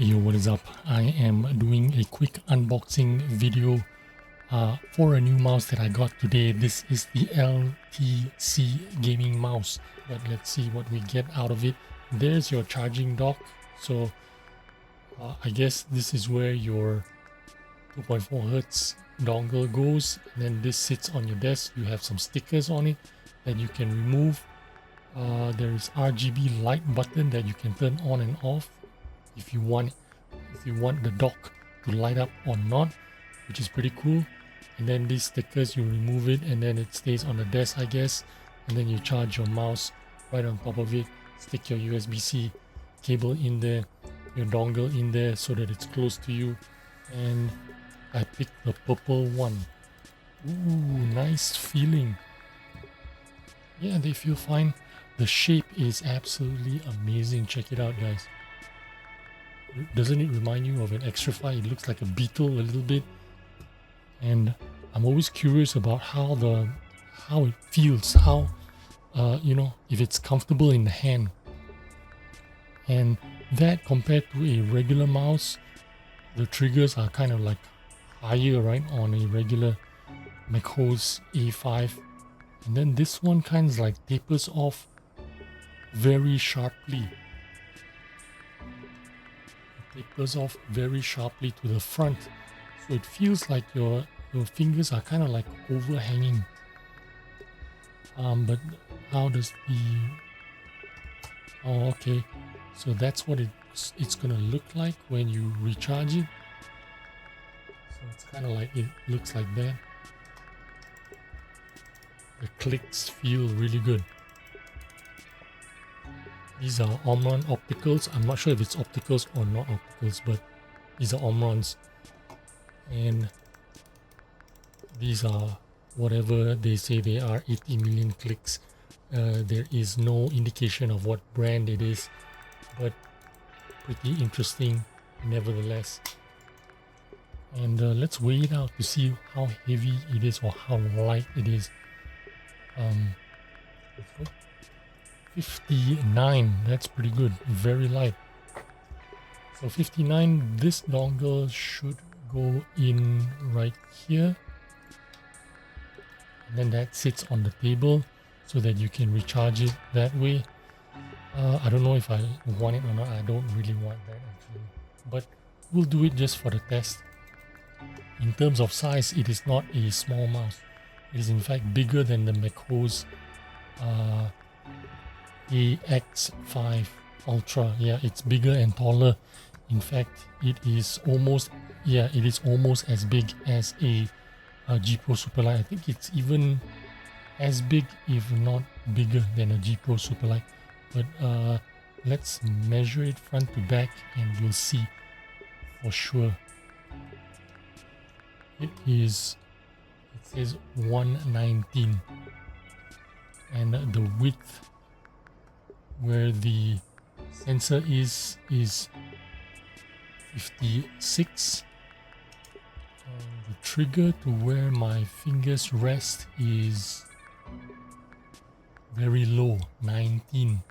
Yo, what is up? I am doing a quick unboxing video for a new mouse that I got today. This is the LTC gaming mouse, but let's see what we get out of it. There's your charging dock. So I guess this is where your 2.4 Hertz dongle goes. And then this sits on your desk. You have some stickers on it that you can remove. There is RGB light button that you can turn on and off if you want the dock to light up or not, which is pretty cool. And then these stickers, you remove it and then it stays on the desk, I guess, and then you charge your mouse right on top of it. Stick your USB-C cable in there, your dongle in there so that it's close to you. And I picked the purple one. Ooh, nice feeling. Yeah, they feel fine. The shape is absolutely amazing. Check it out, guys. Doesn't it remind you of an Extrafy? It looks like a beetle a little bit. And I'm always curious about how it feels, how if it's comfortable in the hand. And that compared to a regular mouse, the triggers are kind of like higher, right, on a regular macOS A5. And then this one kind of like tapers off very sharply. Tapers off very sharply to the front, so it feels like your fingers are kind of like overhanging. But how does the okay, so that's what it's gonna look like when you recharge it. So it's kind of like, it looks like that. The clicks feel really good. These are Omron opticals. I'm not sure if it's opticals or not opticals, but these are Omrons. And these are whatever they say they are, 80 million clicks. There is no indication of what brand it is, but pretty interesting nevertheless. And let's weigh it out to see how heavy it is or how light it is. Let's go. 59, that's pretty good, very light. So 59, this dongle should go in right here, and then that sits on the table so that you can recharge it that way. I don't know if I want it or not. I don't really want that actually, but we'll do it just for the test. In terms of size, it is not a small mouse. It is in fact bigger than the macOS AX5 Ultra. Yeah, it's bigger and taller. In fact, it is almost as big as a G Pro Superlight. I think it's even as big, if not bigger, than a G Pro Superlight. But let's measure it front to back and we'll see for sure. It says 119, and the width where the sensor is 56. The trigger to where my fingers rest is very low, 19.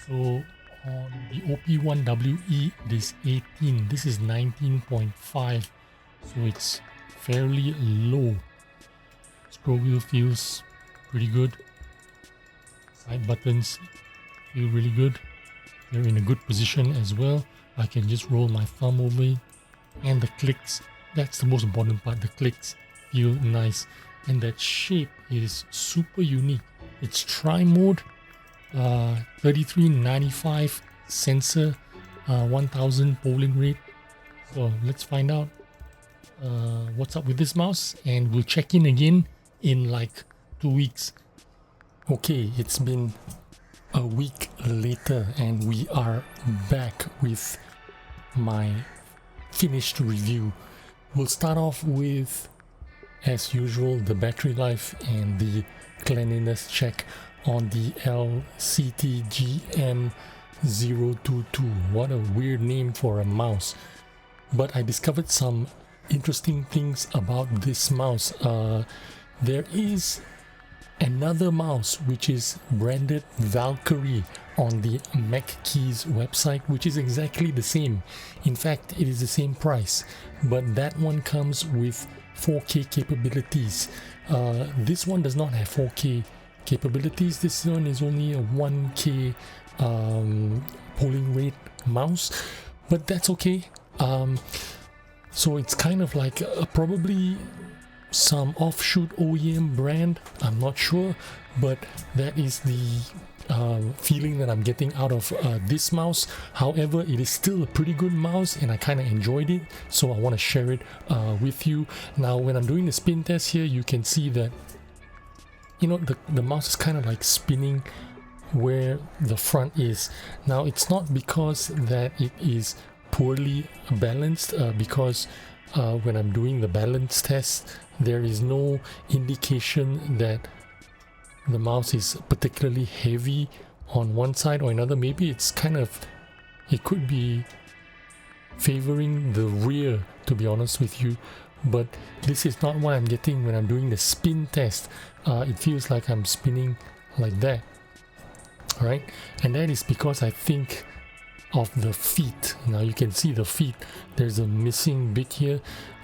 So on the OP1WE it is 18. This is 19.5, so it's fairly low. Scroll wheel feels pretty good. Side buttons feel really good. They're in a good position as well. I can just roll my thumb over it. And the clicks, that's the most important part. The clicks feel nice. And that shape is super unique. It's tri-mode, 3395 sensor, 1000 polling rate. So let's find out what's up with this mouse, and we'll check in again in like 2 weeks. Okay, it's been a week later and we are back with my finished review. We'll start off with, as usual, the battery life and the cleanliness check on the LTC GM022. What a weird name for a mouse. But I discovered some interesting things about this mouse. There is another mouse which is branded Valkyrie on the MacKeys website, which is exactly the same. In fact, it is the same price, but that one comes with 4K capabilities. This one does not have 4K capabilities. This one is only a 1K polling rate mouse, but that's okay. So it's kind of like probably some offshoot OEM brand, I'm not sure, but that is the feeling that I'm getting out of this mouse. However, it is still a pretty good mouse and I kind of enjoyed it, so I want to share it with you. Now when I'm doing the spin test here, you can see that, you know, the mouse is kind of like spinning where the front is. Now it's not because that it is poorly balanced, because when I'm doing the balance test, there is no indication that the mouse is particularly heavy on one side or another. Maybe it's kind of, it could be favoring the rear, to be honest with you, but this is not what I'm getting when I'm doing the spin test. It feels like I'm spinning like that, right? And that is because I think of the feet. Now you can see the feet, there's a missing bit here.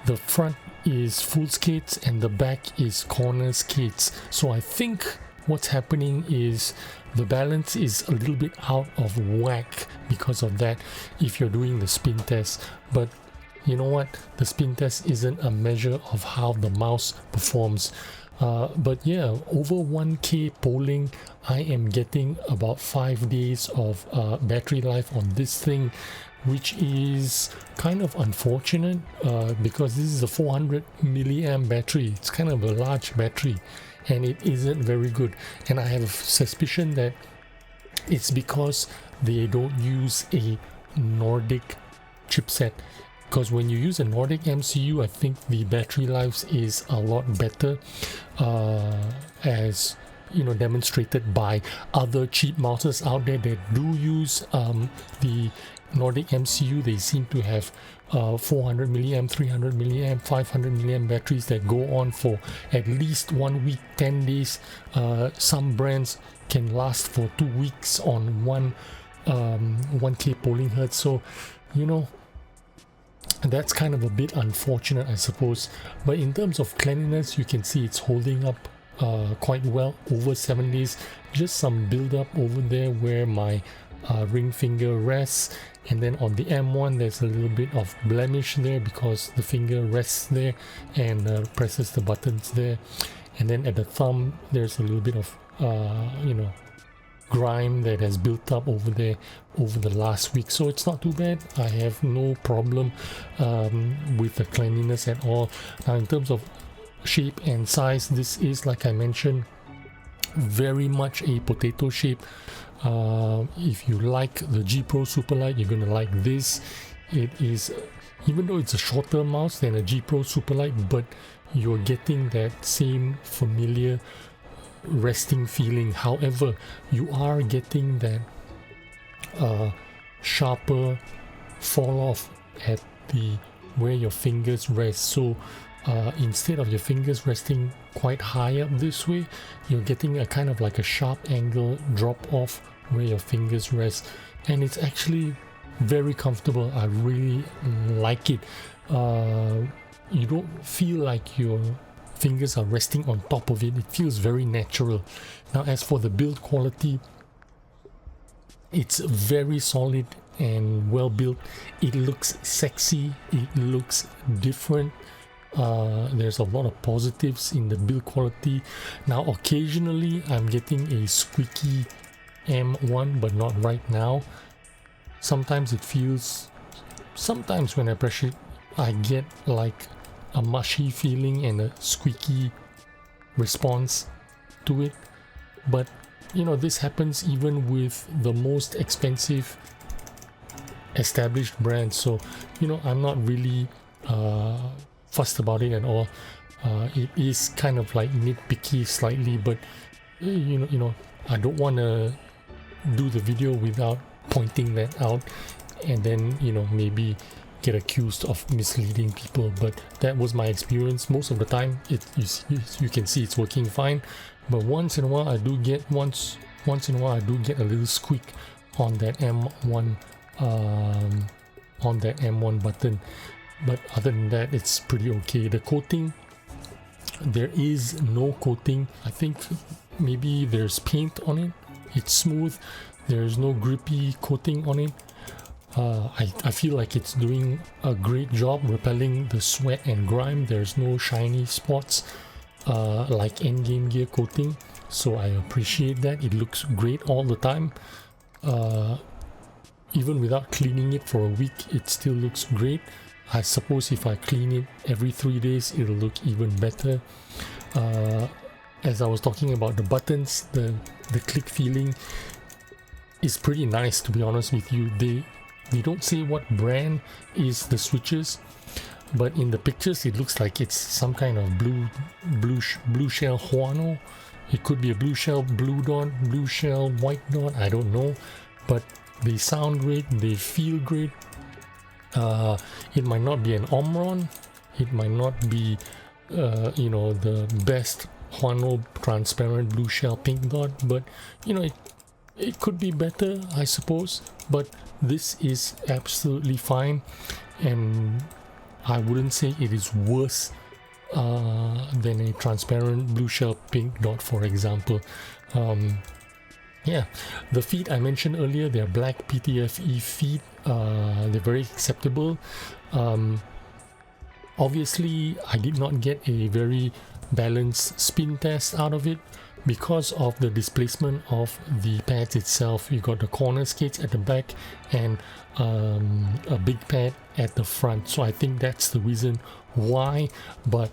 The front is full skates and the back is corner skates. So I think what's happening is the balance is a little bit out of whack because of that if you're doing the spin test. But you know what, the spin test isn't a measure of how the mouse performs. But yeah, over 1K polling, I am getting about 5 days of battery life on this thing, which is kind of unfortunate because this is a 400 milliamp battery. It's kind of a large battery and it isn't very good, and I have a suspicion that it's because they don't use a Nordic chipset. Because when you use a Nordic MCU, I think the battery life is a lot better, as you know, demonstrated by other cheap mouses out there that do use the Nordic MCU. They seem to have 400 milliamp, 300 milliamp, 500 milliamp batteries that go on for at least 1 week, 10 days. Some brands can last for 2 weeks on 1K polling hertz. So, you know, that's kind of a bit unfortunate, I suppose. But in terms of cleanliness, you can see it's holding up quite well over 7 days. Just some build up over there where my ring finger rests, and then on the M1 there's a little bit of blemish there because the finger rests there and presses the buttons there, and then at the thumb there's a little bit of you know, grime that has built up over there over the last week. So it's not too bad. I have no problem with the cleanliness at all. Now in terms of shape and size, this is, like I mentioned, very much a potato shape. If you like the G Pro Superlight, you're gonna like this. It is, even though it's a shorter mouse than a G Pro Superlight, but you're getting that same familiar resting feeling. However, you are getting that sharper fall off at the where your fingers rest. So instead of your fingers resting quite high up this way, you're getting a kind of like a sharp angle drop off where your fingers rest, and it's actually very comfortable. I really like it. You don't feel like your fingers are resting on top of it. It feels very natural. Now as for the build quality, it's very solid and well built. It looks sexy, it looks different. There's a lot of positives in the build quality. Now occasionally I'm getting a squeaky M1, but not right now. Sometimes it feels, sometimes when I press it I get like a mushy feeling and a squeaky response to it. But you know, this happens even with the most expensive established brands, so you know, I'm not really fussed about it at all. It is kind of like nitpicky slightly, but you know, I don't want to do the video without pointing that out, and then you know, maybe get accused of misleading people, but that was my experience. Most of the time you can see it's working fine, but once in a while I do get a little squeak on that M1 button, but other than that it's pretty okay. The coating, there is no coating. I think maybe there's paint on it. It's smooth. There's no grippy coating on it. I feel like it's doing a great job repelling the sweat and grime. There's no shiny spots like endgame gear coating, so I appreciate that. It looks great all the time. Even without cleaning it for a week, it still looks great. I suppose if I clean it every 3 days, it'll look even better. As I was talking about the buttons, the click feeling is pretty nice, to be honest with you. They don't say what brand is the switches, but in the pictures it looks like it's some kind of blue shell Huano. It could be a blue shell blue dot, blue shell white dot, I don't know, but they sound great, they feel great. It might not be an Omron, it might not be you know, the best Huano transparent blue shell pink dot, but you know, it could be better, I suppose. But this is absolutely fine, and I wouldn't say it is worse than a transparent blue shell pink dot, for example. Yeah, the feet I mentioned earlier, they're black PTFE feet. They're very acceptable. Obviously I did not get a very balanced spin test out of it because of the displacement of the pads itself. You got the corner skates at the back and a big pad at the front, so I think that's the reason why. But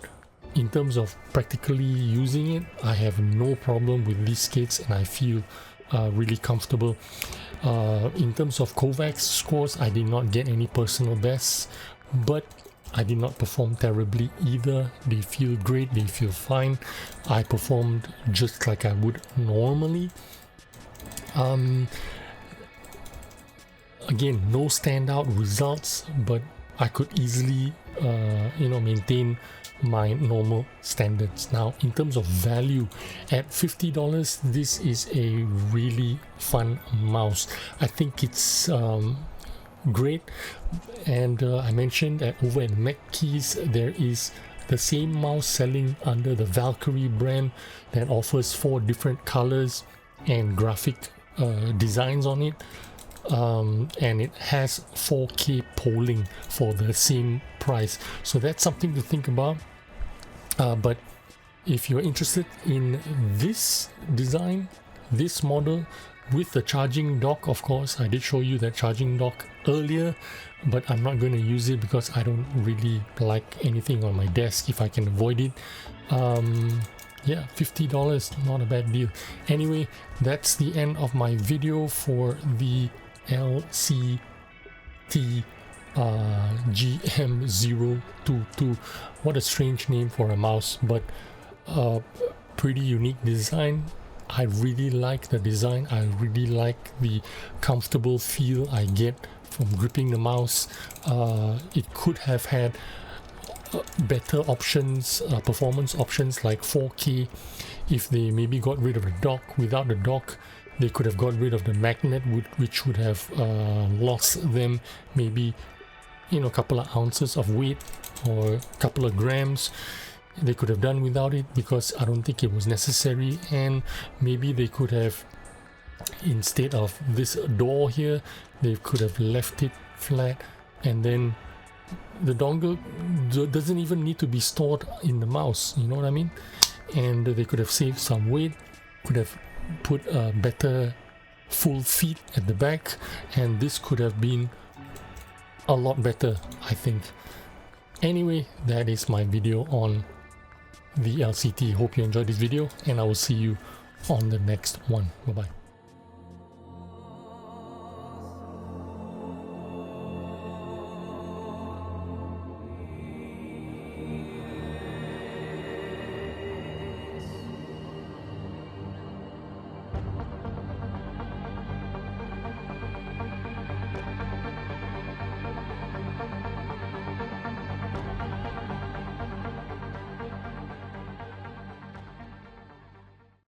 in terms of practically using it, I have no problem with these skates and I feel really comfortable. In terms of Kovacs scores, I did not get any personal bests, but I did not perform terribly either. They feel great, they feel fine. I performed just like I would normally. Again, no standout results, but I could easily you know, maintain my normal standards. Now in terms of value, at $50, this is a really fun mouse. I think it's great, and I mentioned that over at MacKeys there is the same mouse selling under the Valkyrie brand that offers 4 different colors and graphic designs on it, and it has 4K polling for the same price, so that's something to think about. But if you're interested in this design, this model with the charging dock, of course I did show you that charging dock earlier, but I'm not going to use it because I don't really like anything on my desk if I can avoid it. Yeah, $50, not a bad deal. Anyway, that's the end of my video for the LTC GM022. What a strange name for a mouse, but pretty unique design. I really like the design. I really like the comfortable feel I get from gripping the mouse. It could have had better options, performance options like 4K. If they maybe got rid of the dock. Without the dock, they could have got rid of the magnet, which would have lost them maybe, you know, a couple of ounces of weight or a couple of grams. They could have done without it because I don't think it was necessary, and maybe they could have, instead of this door here, they could have left it flat, and then the dongle doesn't even need to be stored in the mouse, you know what I mean? And they could have saved some weight, could have put a better full feet at the back, and this could have been a lot better, I think. Anyway, that is my video on the LCT. Hope you enjoyed this video, and I will see you on the next one. Bye bye.